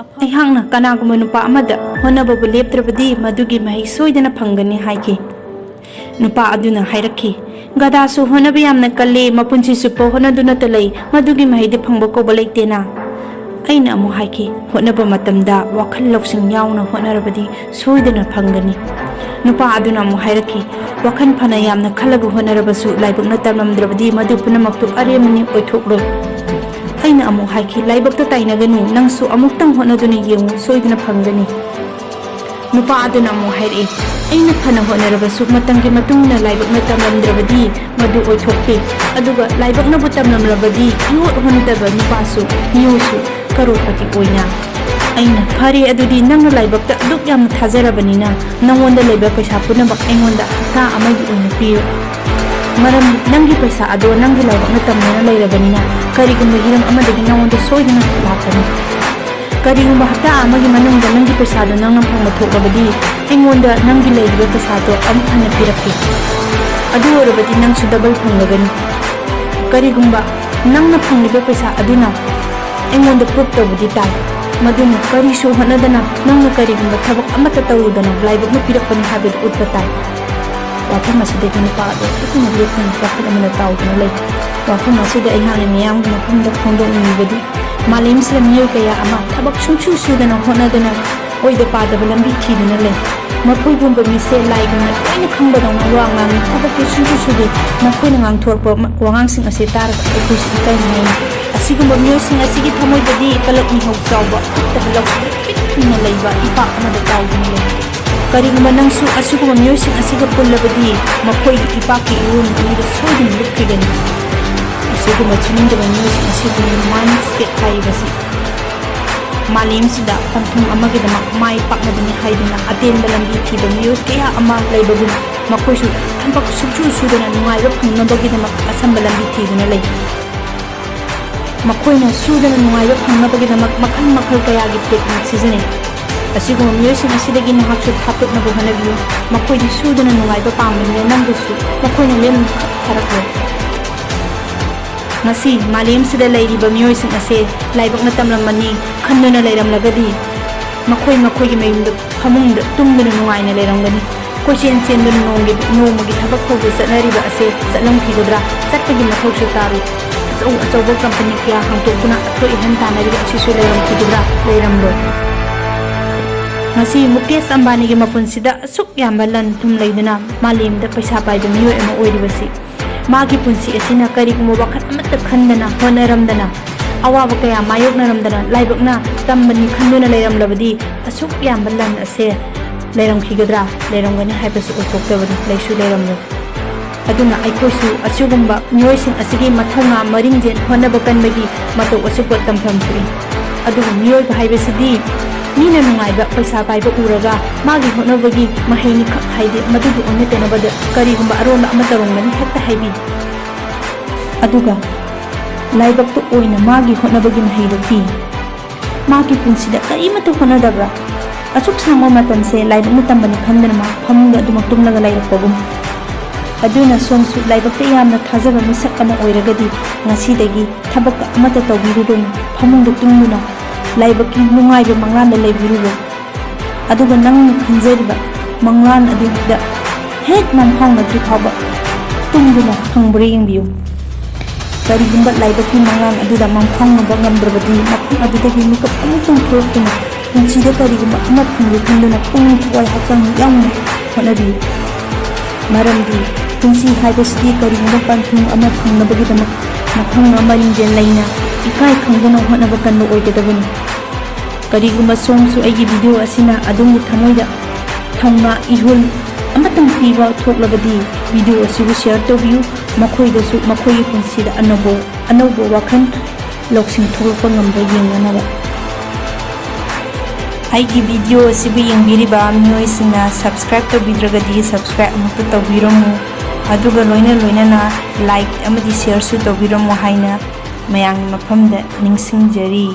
ꯑꯩꯍꯥꯛꯅ ꯀꯅꯥꯒꯨꯝꯕ ꯅꯨꯄꯥ ꯑꯃꯗ ꯍꯣꯠꯅꯕꯕꯨ ꯂꯦꯞꯇ꯭ꯔꯕꯗꯤ ꯃꯗꯨꯒꯤ ꯃꯍꯩ ꯁꯣꯏꯗꯅ ꯐꯪꯒꯅꯤ ꯍꯥꯏꯈꯤ꯫ ꯅꯨꯄꯥ ꯑꯗꯨꯅ ꯍꯥꯏꯔꯛꯈꯤ, ꯒꯙꯥꯁꯨ ꯍꯣꯠꯅꯕ ꯌꯥꯝꯅ ꯀꯜꯂꯤ, ꯃꯄꯨꯟꯁꯤ ꯆꯨꯞꯄ ꯍꯣꯠꯅꯗꯨꯅꯇ ꯂꯩ, ꯃꯗꯨꯒꯤ ꯃꯍꯩꯗꯤ ꯐꯪꯕ ꯀꯧꯕ ꯂꯩꯇꯦꯅ꯫ ꯑꯩꯅ ꯑꯃꯨꯛ ꯍꯥꯏꯈꯤ, ꯍꯣꯠꯅꯕ ꯃꯇꯝꯗ ꯋꯥꯈꯜ ꯂꯧꯁꯤꯡ ꯌꯥꯎꯅ ꯍꯣꯠꯅꯔꯕꯗꯤ ꯁꯣꯏꯗꯅ ꯐꯪꯒꯅꯤ꯫ ꯅꯨꯄꯥ ꯑꯗꯨꯅ ꯑꯃꯨꯛ ꯍꯥꯏꯔꯛꯈꯤ, ꯋꯥꯈꯜ ꯐꯅ ꯌꯥꯝꯅ ꯈꯜꯂꯒ ꯍꯣꯠꯅꯔꯕꯁꯨ ꯂꯥꯏꯕꯛꯅ ꯇꯝꯂꯝꯗ꯭ꯔꯕꯗꯤ ꯃꯗꯨ ꯄꯨꯝꯅꯃꯛꯇꯨ ꯑꯔꯦꯝꯕꯅꯤ, ꯑꯣꯏꯊꯣꯛꯂꯣꯏ꯫ ꯑꯩꯅ ꯑꯃꯨꯛ ꯍꯥꯏꯈꯤ, ꯂꯥꯏꯕꯛꯇ ꯇꯥꯏꯅꯒꯅꯨ, ꯅꯪꯁꯨ ꯑꯃꯨꯛꯇꯪ ꯍꯣꯠꯅꯗꯨꯅ ꯌꯦꯡꯉꯨ, ꯁꯣꯏꯗꯅ ꯐꯪꯒꯅꯤ꯫ ꯅꯨꯄꯥ ꯑꯗꯨꯅ ꯑꯃꯨꯛ ꯍꯥꯏꯔꯛꯏ, ꯑꯩꯅ ꯐꯅ ꯍꯣꯠꯅꯔꯕꯁꯨ ꯃꯇꯝꯒꯤ ꯃꯇꯨꯡꯏꯟꯅ ꯂꯥꯏꯕꯛꯅ ꯇꯝꯂꯝꯗ꯭ꯔꯕꯗꯤ ꯃꯗꯨ ꯑꯣꯏꯊꯣꯛꯇꯦ, ꯑꯗꯨꯒ ꯂꯥꯏꯕꯛꯅꯕꯨ ꯇꯝꯂꯝꯂꯕꯗꯤ ꯏꯍꯣꯠ ꯍꯣꯠꯅꯗꯕ ꯅꯨꯄꯥꯁꯨ ꯃꯤꯑꯣꯏꯁꯨ ꯀꯔꯣꯔꯄꯇꯤ ꯑꯣꯏꯅ꯫ ꯑꯩꯅ, ꯐꯔꯦ ꯑꯗꯨꯗꯤ ꯅꯪꯅ ꯂꯥꯏꯕꯛꯇ ꯑꯗꯨꯛ ꯌꯥꯝꯅ ꯊꯥꯖꯔꯕꯅꯤꯅ ꯅꯪꯉꯣꯟꯗ ꯂꯩꯕ ꯄꯩꯁꯥ ꯄꯨꯝꯅꯃꯛ ꯑꯩꯉꯣꯟꯗ ꯍꯞꯇꯥ ꯑꯃꯒꯤ ꯑꯣꯏꯅ ꯄꯤꯌꯨ꯫ ꯃꯔꯝꯗꯤ ꯅꯪꯒꯤ ꯄꯩꯁꯥ ꯑꯗꯣ ꯅꯪꯒꯤ ꯂꯥꯏꯕꯛꯅ ꯇꯝꯗꯨꯅ ꯂꯩꯔꯕꯅꯤꯅ ꯀꯔꯤꯒꯨꯝꯕ ꯍꯤꯔꯝ ꯑꯃꯗꯒꯤ ꯅꯪꯉꯣꯟꯗ ꯁꯣꯏꯗꯅ ꯂꯥꯛꯀꯅꯤ꯫ ꯀꯔꯤꯒꯨꯝꯕ ꯍꯞꯇꯥ ꯑꯃꯒꯤ ꯃꯅꯨꯡꯗ ꯅꯪꯒꯤ ꯄꯩꯁꯥꯗꯣ ꯅꯪꯅ ꯐꯪꯕ ꯊꯣꯛꯂꯕꯗꯤ ꯑꯩꯉꯣꯟꯗ ꯅꯪꯒꯤ ꯂꯩꯔꯤꯕ ꯄꯩꯁꯥꯗꯣ ꯑꯃꯨꯛ ꯍꯟꯅ ꯄꯤꯔꯛꯀꯦ꯫ ꯑꯗꯨ ꯑꯣꯏꯔꯕꯗꯤ ꯅꯪꯁꯨ ꯗꯕꯜ ꯐꯪꯂꯒꯅꯤ꯫ ꯀꯔꯤꯒꯨꯝꯕ ꯅꯪꯅ ꯐꯪꯂꯤꯕ ꯄꯩꯁꯥ ꯑꯗꯨꯅ ꯑꯩꯉꯣꯟꯗ ꯄ꯭ꯔꯨꯞ ꯇꯧꯕꯗꯤ ꯇꯥꯏ ꯃꯗꯨꯅ ꯀꯔꯤꯁꯨ ꯍꯣꯠꯅꯗꯅ ꯅꯪꯅ ꯀꯔꯤꯒꯨꯝꯕ ꯊꯕꯛ ꯑꯃꯠꯇ ꯇꯧꯔꯨꯗꯅ ꯂꯥꯏꯕꯛꯅ ꯄꯤꯔꯛꯄꯅꯤ ꯍꯥꯏꯕꯗꯨ ꯎꯠꯄ ꯇꯥꯏ꯫ ꯋꯥꯐꯝ ꯑꯁꯤꯗꯒꯤ ꯅꯨꯄꯥ ꯑꯗꯨ ꯑꯗꯨꯛꯀꯤ ꯃꯇꯤꯛ ꯂꯦꯞꯇꯅ ꯋꯥꯈꯜ ꯑꯃꯗ ꯇꯥꯎꯗꯨꯅ ꯂꯩ꯫ ꯋꯥꯐꯝ ꯑꯁꯤꯗ ꯑꯩꯍꯥꯛꯅ ꯃꯤꯌꯥꯝꯒꯤ ꯃꯐꯝꯗ ꯐꯣꯡꯗꯣꯛꯅꯤꯡꯂꯤꯕꯗꯤ ꯃꯥꯂꯦꯝꯁꯤꯗ ꯃꯤꯑꯣꯏ ꯀꯌꯥ ꯑꯃ ꯊꯕꯛ ꯁꯨꯡꯁꯨ ꯁꯨꯗꯅ ꯍꯣꯠꯅꯗꯅ ꯑꯣꯏꯗ ꯄꯥꯗꯕ ꯂꯝꯕꯤ ꯊꯤꯗꯨꯅ ꯂꯩ꯫ ꯃꯈꯣꯏꯒꯨꯝꯕ ꯃꯤꯁꯦ ꯂꯥꯏꯒꯨꯝꯅ ꯂꯣꯏꯅ ꯈꯪꯕꯗꯧꯅ ꯋꯥ ꯉꯥꯡꯏ, ꯊꯕꯛꯇꯤ ꯁꯨꯡꯁꯨ ꯁꯨꯗꯦ꯫ ꯃꯈꯣꯏꯅ ꯉꯥꯡꯊꯣꯔꯛꯄ ꯋꯥꯉꯥꯡꯁꯤꯡ ꯑꯁꯤ ꯇꯥꯔꯒ ꯑꯩꯈꯣꯏꯁꯨ ꯏꯀꯥꯏꯅꯤꯡꯉꯥꯏꯅꯤ꯫ ꯑꯁꯤꯒꯨꯝꯕ ꯃꯤꯑꯣꯏꯁꯤꯡ ꯑꯁꯤꯒꯤ ꯊꯃꯣꯏꯗꯗꯤ ꯀꯂꯛ ꯃꯤꯍꯧ ꯆꯥꯎꯕ, ꯐꯠꯇꯕ ꯂꯧꯁꯤꯡ ꯄꯤꯛ ꯊꯟꯅ ꯂꯩꯕ ꯏꯄꯥꯛ ꯑꯃꯗ ꯇꯥꯎꯗꯨꯅ ꯂꯩ꯫ ꯀꯔꯤꯒꯨꯝꯕ ꯅꯪꯁꯨ ꯑꯁꯤꯒꯨꯝꯕ ꯃꯤꯑꯣꯏꯁꯤꯡ ꯑꯁꯤꯒ ꯄꯨꯜꯂꯕꯗꯤ ꯃꯈꯣꯏꯒꯤ ꯏꯄꯥꯛꯀꯤ ꯏꯔꯣꯜ ꯑꯗꯨꯗ ꯁꯣꯏꯗꯅ ꯂꯨꯞꯈꯤꯒꯅꯤ꯫ ꯑꯁꯤꯒꯨꯝꯕ ꯆꯨꯅꯤꯡꯗꯕ ꯃꯤꯑꯣꯏꯁꯤꯡ ꯑꯁꯤꯕꯨꯅꯤ ꯃꯥꯏꯟꯗꯁꯦꯠ ꯍꯥꯏꯔꯤꯕꯁꯤ꯫ ꯃꯥꯂꯦꯝꯁꯤꯗ ꯄꯟꯊꯨꯡ ꯑꯃꯒꯤꯗꯃꯛ ꯃꯥꯏ ꯄꯥꯛꯅꯕꯅꯤ ꯍꯥꯏꯗꯨꯅ ꯑꯇꯦꯟꯕ ꯂꯝꯕꯤ ꯊꯤꯕ ꯃꯤꯑꯣꯏ ꯀꯌꯥ ꯑꯃ ꯂꯩꯕꯒꯨꯝ ꯃꯈꯣꯏꯁꯨ ꯊꯕꯛ ꯁꯨꯡꯁꯨ ꯁꯨꯗꯅ ꯅꯨꯡꯉꯥꯏꯕ ꯐꯪꯅꯕꯒꯤꯗꯃꯛ ꯑꯁꯝꯕ ꯂꯝꯕꯤ ꯊꯤꯗꯨꯅ ꯂꯩ꯫ ꯃꯈꯣꯏꯅ ꯁꯨꯗꯅ ꯅꯨꯡꯉꯥꯏꯕ ꯐꯪꯅꯕꯒꯤꯗꯃꯛ ꯃꯈꯜ ꯃꯈꯜ ꯀꯌꯥꯒꯤ ꯇꯦꯛꯅꯤꯛ ꯁꯤꯖꯤꯟꯅꯩ꯫ ꯑꯁꯤꯒꯨꯝꯕ ꯃꯤꯑꯣꯏꯁꯤꯡ ꯑꯁꯤꯗꯒꯤ ꯅꯍꯥꯛꯁꯨ ꯊꯥꯞꯇꯣꯛꯅꯕ ꯍꯣꯠꯅꯕꯤꯌꯨ꯫ ꯃꯈꯣꯏꯗꯤ ꯁꯨꯗꯅ ꯅꯨꯡꯉꯥꯏꯕ ꯄꯥꯝꯕꯅꯤꯅ ꯅꯪꯕꯨꯁꯨ ꯃꯈꯣꯏꯅ ꯂꯦꯝꯅ ꯊꯥꯔꯛꯂꯣꯏ꯫ ꯉꯁꯤ ꯃꯥꯂꯦꯝꯁꯤꯗ ꯂꯩꯔꯤꯕ ꯃꯤꯑꯣꯏꯁꯤꯡ ꯑꯁꯤ ꯂꯥꯏꯕꯛꯅ ꯇꯝꯂꯝꯃꯅꯤ ꯈꯟꯗꯨꯅ ꯂꯩꯔꯝꯂꯒꯗꯤ ꯃꯈꯣꯏ ꯃꯈꯣꯏꯒꯤ ꯃꯌꯨꯝꯗ ꯐꯃꯨꯡꯗ ꯇꯨꯝꯗꯨꯅ ꯅꯨꯡꯉꯥꯏꯅ ꯂꯩꯔꯝꯒꯅꯤ꯫ ꯀꯣꯏꯆꯦꯟ ꯆꯦꯟꯗꯨꯅ ꯅꯣꯡꯃꯒꯤ ꯊꯕꯛ ꯇꯧꯕ ꯆꯠꯅꯔꯤꯕ ꯑꯁꯤ ꯆꯠꯂꯝꯈꯤꯒꯗ꯭ꯔꯥ? ꯆꯠꯄꯒꯤ ꯃꯊꯧꯁꯨ ꯇꯥꯔꯣꯏ꯫ ꯑꯆꯧ ꯑꯆꯧꯕ ꯀꯝꯄꯅꯤ ꯀꯌꯥ ꯍꯥꯡꯇꯣꯛꯇꯨꯅ ꯑꯊꯣꯏ ꯑꯍꯦꯟ ꯇꯥꯟꯅꯔꯤꯕ ꯑꯁꯤꯁꯨ ꯂꯩꯔꯝꯈꯤꯒꯗ꯭ꯔꯥ? ꯂꯩꯔꯝꯂꯣꯏ꯫ ꯉꯁꯤ ꯃꯨꯀꯦꯁ ꯑꯝꯕꯥꯅꯤꯒꯤ ꯃꯄꯨꯟꯁꯤꯗ ꯑꯁꯨꯛ ꯌꯥꯝꯕ ꯂꯟ ꯊꯨꯝ ꯂꯩꯗꯨꯅ ꯃꯥꯂꯦꯝꯗ ꯄꯩꯁꯥ ꯄꯥꯏꯕ ꯃꯤꯑꯣꯏ ꯑꯃ ꯑꯣꯏꯔꯤꯕꯁꯤ ꯃꯥꯒꯤ ꯄꯨꯟꯁꯤ ꯑꯁꯤꯅ ꯀꯔꯤꯒꯨꯝꯕ ꯋꯥꯈꯜ ꯑꯃꯠꯇ ꯈꯟꯗꯅ ꯍꯣꯠꯅꯔꯝꯗꯅ ꯑꯋꯥꯕ ꯀꯌా ꯃꯥꯌꯣꯛꯅꯔꯝꯗꯅ ꯂꯥꯏꯕꯛꯅ ꯇꯝꯕꯅꯤ ꯈꯟꯗꯨꯅ ꯂꯩꯔꯝꯂꯕꯗꯤ ꯑꯁꯨꯛ ꯌꯥꯝꯕ ꯂꯟ ꯑꯁꯦ ꯂꯩꯔꯝꯈꯤꯒꯗ꯭ꯔꯥ? ꯂꯩꯔꯝꯒꯅꯤ ꯍꯥꯏꯕꯁꯨ ꯑꯣꯏꯊꯣꯛꯇꯕꯅꯤ, ꯂꯩꯁꯨ ꯂꯩꯔꯝꯂꯣꯏ꯫ ꯑꯗꯨꯅ ꯑꯩꯈꯣꯏꯁꯨ ꯑꯁꯤꯒꯨꯝꯕ ꯃꯤꯑꯣꯏꯁꯤꯡ ꯑꯁꯤꯒꯤ ꯃꯊꯧꯅꯥ ꯃꯔꯤꯡꯖꯦꯜ ꯍꯣꯠꯅꯕ ꯀꯟꯕꯒꯤ ꯃꯇꯧ ꯑꯁꯨꯛꯄ ꯇꯝꯐꯝ ꯊꯣꯛꯏ꯫ ꯑꯗꯨꯕꯨ ꯃꯤꯑꯣꯏꯕ ꯍꯥꯏꯕꯁꯤꯗꯤ ꯃꯤꯅ ꯅꯨꯡꯉꯥꯏꯕ ꯄꯩꯁꯥ ꯄꯥꯏꯕ ꯎꯔꯒ ꯃꯥꯒꯤ ꯍꯣꯠꯅꯕꯒꯤ ꯃꯍꯩꯅꯤ ꯈꯛ ꯍꯥꯏꯗꯦ, ꯃꯗꯨꯒꯤ ꯑꯣꯟꯅ ꯇꯩꯅꯕꯗ ꯀꯔꯤꯒꯨꯝꯕ ꯑꯔꯣꯟꯕ ꯑꯃ ꯇꯧꯔꯝꯒꯅꯤ ꯍꯦꯛꯇ ꯍꯥꯏꯕꯤ꯫ ꯑꯗꯨꯒ ꯂꯥꯏꯕꯛꯇ ꯑꯣꯏꯅ ꯃꯥꯒꯤ ꯍꯣꯠꯅꯕꯒꯤ ꯃꯍꯩꯗꯨ ꯄꯤ꯫ ꯃꯥꯒꯤ ꯄꯨꯟꯁꯤꯗ ꯀꯔꯤꯃꯠꯇ ꯍꯣꯠꯅꯗꯕ꯭ꯔꯥ? ꯑꯁꯨꯛ ꯁꯥꯡꯕ ꯃꯇꯝꯁꯦ ꯂꯥꯏꯕꯛꯅ ꯇꯝꯕꯅꯤ ꯈꯟꯗꯅ ꯃꯥ ꯐꯃꯨꯡꯗ ꯑꯗꯨꯃꯛ ꯇꯨꯝꯂꯒ ꯂꯩꯔꯛꯄꯒꯨꯝ꯫ ꯑꯗꯨꯅ ꯁꯣꯝꯁꯨ ꯂꯥꯏꯕꯛꯇ ꯌꯥꯝꯅ ꯊꯥꯖꯕ ꯃꯤꯁꯛ ꯑꯃ ꯑꯣꯏꯔꯒꯗꯤ ꯉꯁꯤꯗꯒꯤ ꯊꯕꯛ ꯑꯃꯠꯇ ꯇꯧꯕꯤꯔꯨꯔꯅꯨ, ꯐꯃꯨꯡꯗ ꯇꯨꯝꯗꯨꯅ ꯂꯥꯏꯕꯛꯀꯤ ꯅꯨꯡꯉꯥꯏꯕ ꯃꯪꯂꯥꯟꯗ ꯂꯩꯕꯤꯔꯨꯔꯣ꯫ ꯑꯗꯨꯒ ꯅꯪꯅ ꯈꯟꯖꯔꯤꯕ ꯃꯪꯂꯥꯟ ꯑꯗꯨꯗ ꯍꯦꯛ ꯃꯪꯐꯥꯎꯅꯗ꯭ꯔꯤ ꯐꯥꯎꯕ ꯇꯨꯝꯗꯨꯅ ꯐꯪꯕ꯭ꯔꯥ ꯌꯦꯡꯕꯤꯌꯨ꯫ ꯀꯔꯤꯒꯨꯝꯕ ꯂꯥꯏꯕꯛꯀꯤ ꯃꯪꯂꯥꯟ ꯑꯗꯨꯗ ꯃꯪꯐꯥꯎꯅꯕ ꯉꯝꯗ꯭ꯔꯕꯗꯤ ꯃꯐꯝ ꯑꯗꯨꯗꯒꯤ ꯃꯤꯀꯞ ꯑꯃꯨꯛꯇꯪ ꯊꯣꯛꯂꯛꯇꯨꯅ ꯄꯨꯟꯁꯤꯗ ꯀꯔꯤꯒꯨꯝꯕ ꯑꯃ ꯐꯪꯒꯦ ꯈꯟꯗꯨꯅ ꯄꯨꯛꯅꯤꯡ ꯊꯋꯥꯏ ꯍꯛꯆꯥꯡ ꯌꯥꯎꯅ ꯍꯣꯠꯅꯕꯤꯌꯨ꯫ ꯃꯔꯝꯗꯤ ꯄꯨꯟꯁꯤ ꯍꯥꯏꯕꯁꯤꯗꯤ ꯀꯔꯤꯒꯨꯝꯕ ꯄꯟꯊꯨꯡ ꯑꯃ ꯐꯪꯅꯕꯒꯤꯗꯃꯛ ꯃꯊꯧꯅꯥ ꯃꯔꯤꯡꯖꯦꯜ ꯂꯩꯅ ꯏꯀꯥꯏ ꯈꯪꯗꯅ ꯍꯣꯠꯅꯕ ꯀꯟꯕ ꯑꯣꯏꯒꯗꯕꯅꯤ꯫ ꯀꯔꯤꯒꯨꯝꯕ ꯁꯣꯝꯁꯨ ꯑꯩꯒꯤ ꯚꯤꯗꯤꯑꯣ ꯑꯁꯤꯅ ꯑꯗꯣꯝꯒꯤ ꯊꯃꯣꯏꯗ ꯊꯧꯅꯥ ꯏꯍꯨꯜ ꯑꯃꯇꯪ ꯄꯤꯕ ꯊꯣꯛꯂꯕꯗꯤ ꯚꯤꯗꯤꯑꯣ ꯑꯁꯤꯕꯨ ꯁꯦꯌꯔ ꯇꯧꯕꯤꯌꯨ꯫ ꯃꯈꯣꯏꯗꯁꯨ ꯃꯈꯣꯏꯒꯤ ꯄꯨꯟꯁꯤꯗ ꯑꯅꯧꯕ ꯋꯥꯈꯜ ꯂꯧꯁꯤꯡ ꯊꯣꯛꯂꯛꯄ ꯉꯝꯕ ꯌꯦꯡꯅꯅꯕ꯫ ꯑꯩꯒꯤ ꯚꯤꯗꯤꯑꯣ ꯑꯁꯤꯕꯨ ꯌꯦꯡꯕꯤꯔꯤꯕ ꯃꯤꯑꯣꯏꯁꯤꯡꯅ ꯁꯕꯁꯀ꯭ꯔꯥꯏꯕ ꯇꯧꯕꯤꯗ꯭ꯔꯒꯗꯤ ꯁꯕꯁꯀ꯭ꯔꯥꯏꯕ ꯑꯃꯨꯛꯇ ꯇꯧꯕꯤꯔꯝꯃꯨ, ꯑꯗꯨꯒ ꯂꯣꯏꯅꯅ ꯂꯥꯏꯛ ꯑꯃꯗꯤ ꯁꯦꯌꯔꯁꯨ ꯇꯧꯕꯤꯔꯝꯃꯨ ꯍꯥꯏꯅ ꯃꯌꯥꯝꯒꯤ ꯃꯐꯝꯗ ꯅꯤꯡꯁꯤꯡꯖꯔꯤ꯫